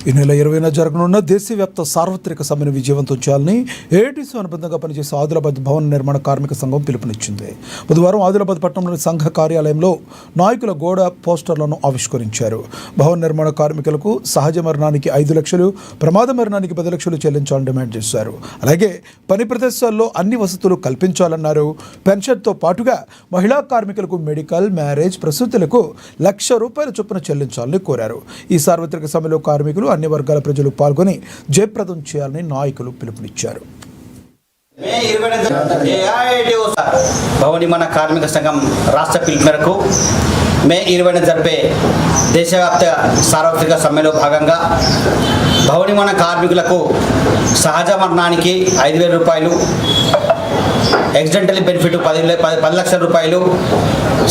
ఈ నెల 20న జరగనున్న దేశవ్యాప్త సార్వత్రిక సమ్మెను విజయవంతం చేయాలని ఏఐటీసీ అనుబంధంగా పనిచేసే ఆదిలాబాద్ భవన నిర్మాణ కార్మిక సంఘం పిలుపునిచ్చింది. బుధవారం ఆదిలాబాద్ పట్టణంలోని సంఘ కార్యాలయంలో నాయకుల గోడ పోస్టర్లను ఆవిష్కరించారు. భవన నిర్మాణ కార్మికులకు సహజ మరణానికి 5 లక్షలు, ప్రమాద మరణానికి 10 లక్షలు చెల్లించాలని డిమాండ్ చేశారు. అలాగే పని ప్రదేశాల్లో అన్ని వసతులు కల్పించాలన్నారు. పెన్షన్తో పాటుగా మహిళా కార్మికులకు మెడికల్, మ్యారేజ్, ప్రసూతులకు ₹1,00,000 చొప్పున చెల్లించాలని కోరారు. ఈ సార్వత్రిక సమ్మెలో కార్మికులు అన్ని వర్గాల ప్రజలు పాల్గొని జయప్రదం చేయాలని నాయకులు పిలుపునిచ్చారు. భవన నిర్మాణ కార్మిక సంఘం రాష్ట్ర పిలుపు మేరకు మే 20న జరిపే దేశవ్యాప్త సార్వత్రిక సమ్మెలో భాగంగా భవన నిర్మాణ కార్మికులకు సహజ మరణానికి ₹5,000, యాక్సిడెంటల్ బెనిఫిట్ 10 లక్షల రూపాయలు,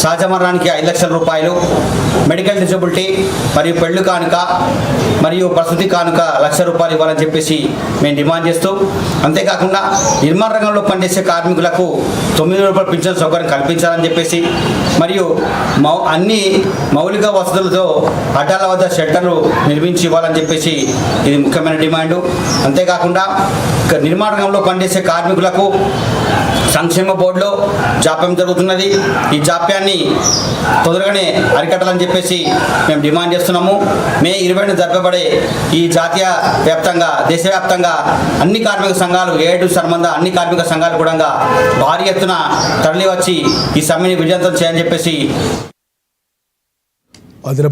సహజ మరణానికి 5 లక్షల రూపాయలు, మెడికల్ డిజబిలిటీ మరియు పెళ్లి కానుక మరియు ప్రసూతి కానుక ₹1,00,000 ఇవ్వాలని చెప్పేసి మేము డిమాండ్ చేస్తూ, అంతేకాకుండా నిర్మాణ రంగంలో పనిచేసే కార్మికులకు ₹900 పింఛన్ సౌకర్యం కల్పించాలని చెప్పేసి, మరియు అన్ని మౌలిక వసతులతో అడ్డాల వద్ద షెల్టర్లు నిర్మించి ఇవ్వాలని చెప్పేసి ఇది ముఖ్యమైన డిమాండు. అంతేకాకుండా నిర్మాణ రంగంలో పనిచేసే కార్మికులకు సంక్షేమ బోర్డులో జాప్యం జరుగుతున్నది. ఈ జాప్యాన్ని తొందరగానే అరికట్టాలని చెప్పేసి మేము డిమాండ్ చేస్తున్నాము. మే 20న జరపబడే ఈ జాతీయ వ్యాప్తంగా, దేశవ్యాప్తంగా అన్ని కార్మిక సంఘాలు, ఏఐటీసీ సంబంధ అన్ని కార్మిక సంఘాలు కూడా భారీ ఎత్తున తరలి వచ్చి ఈ సమ్మెని విజయవంతం చేయాలని చెప్పేసి